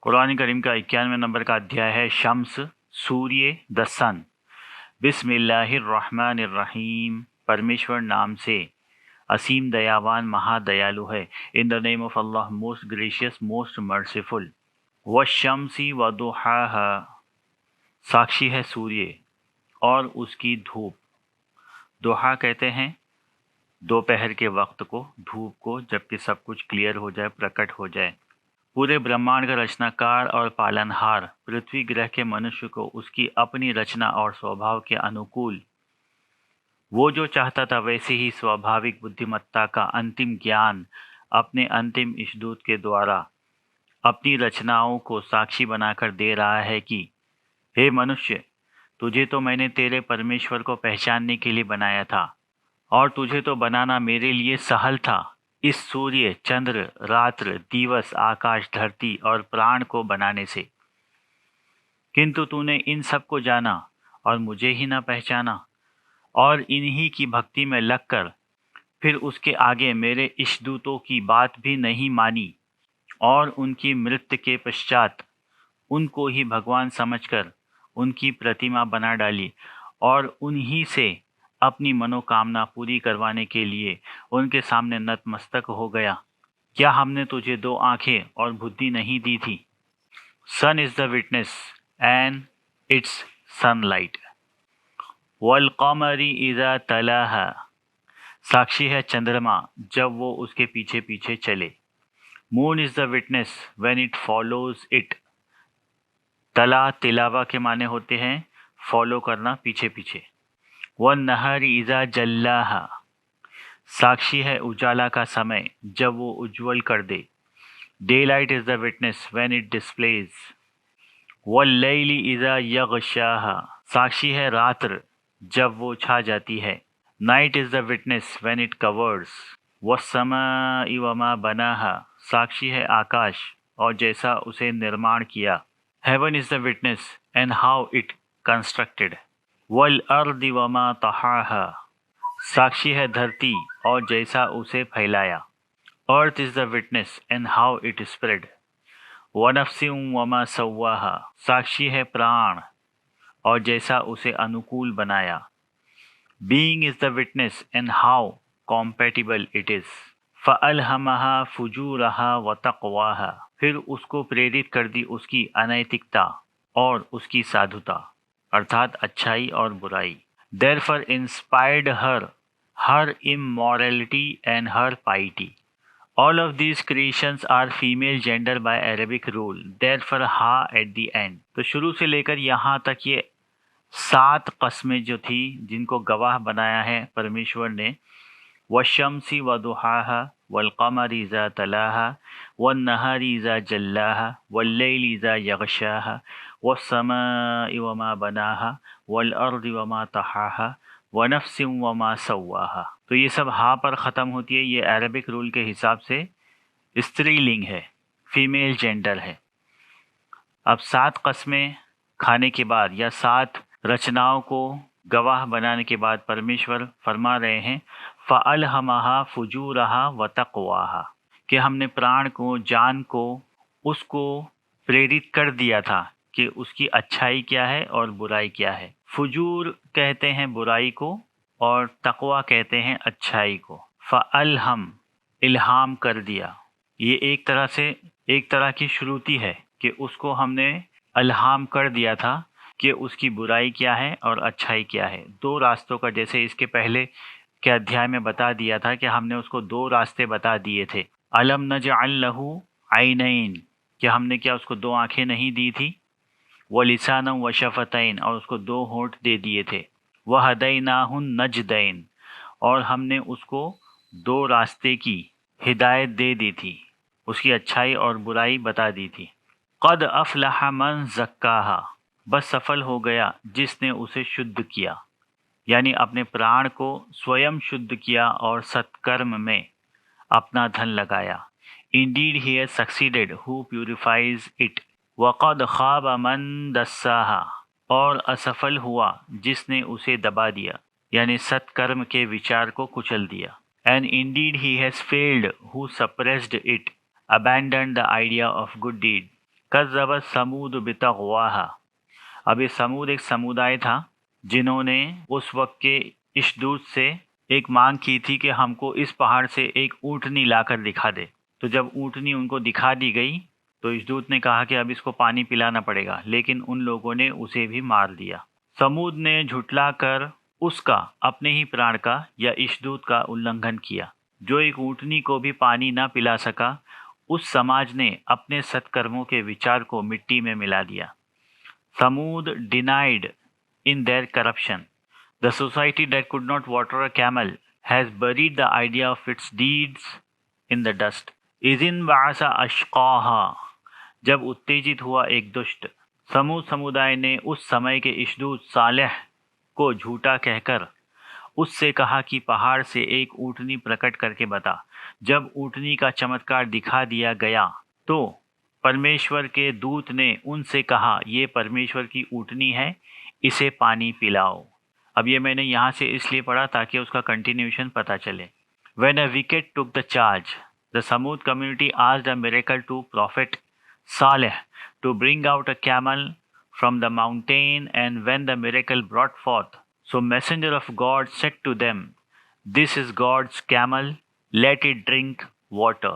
कुरान करीम का 91 नंबर का अध्याय है शम्स, सूर्य, द सन। बिस्मिल्लाहिर्रहमानिर्रहीम, परमेश्वर नाम से असीम दयावान महादयालु है। In the name of Allah, most gracious, most merciful. वशम्सी वदुहाहा, साक्षी है सूर्य और उसकी धूप। दुहा कहते हैं दोपहर के वक्त को, धूप को, जबकि सब कुछ क्लियर हो जाए, प्रकट हो जाए। पूरे ब्रह्मांड का रचनाकार और पालनहार पृथ्वी ग्रह के मनुष्य को उसकी अपनी रचना और स्वभाव के अनुकूल वो जो चाहता था वैसे ही स्वाभाविक बुद्धिमत्ता का अंतिम ज्ञान अपने अंतिम इष्टदूत के द्वारा अपनी रचनाओं को साक्षी बनाकर दे रहा है कि हे मनुष्य, तुझे तो मैंने तेरे परमेश्वर को पहचानने के लिए बनाया था और तुझे तो बनाना मेरे लिए सहल था। इस सूर्य, चंद्र, रात्र, दिवस, आकाश, धरती और प्राण को बनाने से, किंतु तूने इन सब को जाना और मुझे ही न पहचाना और इन्हीं की भक्ति में लगकर फिर उसके आगे मेरे इष्टदूतों की बात भी नहीं मानी और उनकी मृत्यु के पश्चात उनको ही भगवान समझकर उनकी प्रतिमा बना डाली और उन्हीं से अपनी मनोकामना पूरी करवाने के लिए उनके सामने नतमस्तक हो गया। क्या हमने तुझे 2 आंखें और बुद्धि नहीं दी थी? Sun is the witness and its sunlight. वल कमरी इज़ा तलाहा, साक्षी है चंद्रमा जब वो उसके पीछे पीछे चले। Moon is the witness when it follows it. तला तिलावा के माने होते हैं फॉलो करना, पीछे पीछे। वन नहरी इज़ा जल्लाहा, साक्षी है उजाला का समय जब वो उज्ज्वल कर दे। Daylight is the witness when it displays. वल्लैली इज़ा यग़शाहा, साक्षी है रात्र जब वो छा जाती है। Night is the witness when it covers. वस्समाइ वमा बनाहा, साक्षी है आकाश और जैसा उसे निर्माण किया। Heaven is the witness and how it constructed. वल अर्दि वमा तहाहा, साक्षी है धरती और जैसा उसे फैलाया। Earth is the witness and how it spread. वनफ्सिम वमा सव्वाहा, साक्षी है प्राण और जैसा उसे अनुकूल बनाया। Being is the witness and how compatible it is. फ़अल्हमहा फुजूरहा व तक़वाहा, फिर उसको प्रेरित कर दी उसकी अनैतिकता और उसकी साधुता, अर्थात अच्छाई और बुराई। Therefore inspired her immorality and her piety. All of these creations are female gender by Arabic rule. Therefore ha at the end. तो शुरू से लेकर यहाँ तक ये 7 कस्में जो थी जिनको गवाह बनाया है परमेश्वर ने, वशम्सी वदुहाहा वल्कमरि इज़ा तलाहा वन्नहारि इज़ा जल्लाहा वल्लैलि इज़ा यग़शाहा वस्समाइ वमा बनाहा वल्अर्दि वमा तहाहा वनफ्सिम वमा सव्वाहा। तो ये सब हा पर ख़त्म होती है। ये अरबिक रूल के हिसाब से स्त्रीलिंग है, फीमेल जेंडर है। अब 7 कस्में खाने के बाद या 7 रचनाओं को गवाह बनाने के बाद परमेश्वर फरमा रहे हैं फ़अल्हमहा फुजूरहा व तक़वाहा, कि हमने प्राण को, जान को, उसको प्रेरित कर दिया था कि उसकी अच्छाई क्या है और बुराई क्या है। फुजूर कहते हैं बुराई को और तक़वा कहते हैं अच्छाई को। फ़अल्हम, इल्हाम कर दिया। ये एक तरह की श्रुति है कि उसको हमने इल्हाम कर दिया था कि उसकी बुराई क्या है और अच्छाई क्या है। 2 रास्तों का, जैसे इसके पहले के अध्याय में बता दिया था कि हमने उसको 2 रास्ते बता दिए थे। अलम नजअल लहू ऐनैन, कि हमने क्या उसको 2 आंखें नहीं दी थी। व लिसानम व शफतैन, और उसको 2 होंठ दे दिए थे। व हदैनाहुन नजदैन, और हमने उसको 2 रास्ते की हिदायत दे दी थी, उसकी अच्छाई और बुराई बता दी थी। क़द अफ़लह मन ज़क्काहा, बस सफल हो गया जिसने उसे शुद्ध किया, यानी अपने प्राण को स्वयं शुद्ध किया और सत्कर्म में अपना धन लगाया। Indeed he has succeeded who purifies it. वक़द ख़ाब मन दस्साहा, और असफल हुआ जिसने उसे दबा दिया, यानी सत्कर्म के विचार को कुचल दिया। And Indeed he has failed who suppressed it, abandoned the idea of good deed, कज़्ज़बत समूद बितग़वाहा। अब ये समूद एक समुदाय था जिन्होंने उस वक्त के इस दूत से एक मांग की थी कि हमको इस पहाड़ से एक ऊँटनी लाकर दिखा दे। तो जब ऊँटनी उनको दिखा दी गई तो इस दूत ने कहा कि अब इसको पानी पिलाना पड़ेगा, लेकिन उन लोगों ने उसे भी मार दिया। समूद ने झुठलाकर उसका, अपने ही प्राण का या इस दूत का उल्लंघन किया। जो एक ऊँटनी को भी पानी न पिला सका, उस समाज ने अपने सत्कर्मों के विचार को मिट्टी में मिला दिया। समूद denied in their corruption. The society that could not water a camel has buried the idea of its deeds in the dust. इज़िन बासा अश्काहा, जब उत्तेजित हुआ एक दुष्ट। समूद समुदाय ने उस समय के इशदूत सालेह को झूठा कहकर उससे कहा कि पहाड़ से एक ऊँटनी प्रकट करके बता। जब ऊँटनी का चमत्कार दिखा दिया गया तो परमेश्वर के दूत ने उनसे कहा, ये परमेश्वर की ऊँटनी है, इसे पानी पिलाओ। अब ये मैंने यहाँ से इसलिए पढ़ा ताकि उसका कंटिन्यूशन पता चले। When a wicked took the charge, the Samud community asked a miracle to Prophet Saleh to bring out a camel from the mountain, and when the miracle brought forth, so messenger of God said to them, this is God's camel, let it drink water.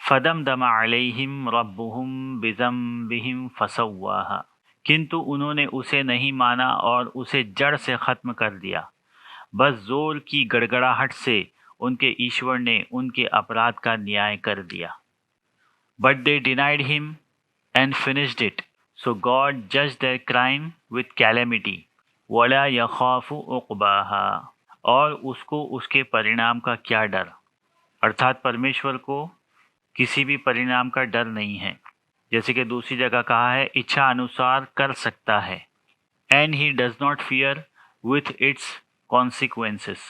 फदमदम अलैहिम रब्बुहुम बिज़म्बिहिम फसव्वाहा। किंतु उन्होंने उसे नहीं माना और उसे जड़ से ख़त्म कर दिया। बस ज़ोर की गड़गड़ाहट से उनके ईश्वर ने उनके अपराध का न्याय कर दिया। But they denied him and finished it, so God जज देयर क्राइम विथ कैलेमिटी वला यखाफु उक़बाहा। और उसको उसके परिणाम का क्या डर, अर्थात परमेश्वर को किसी भी परिणाम का डर नहीं है। जैसे कि दूसरी जगह कहा है, इच्छा अनुसार कर सकता है। And he does not fear with its consequences.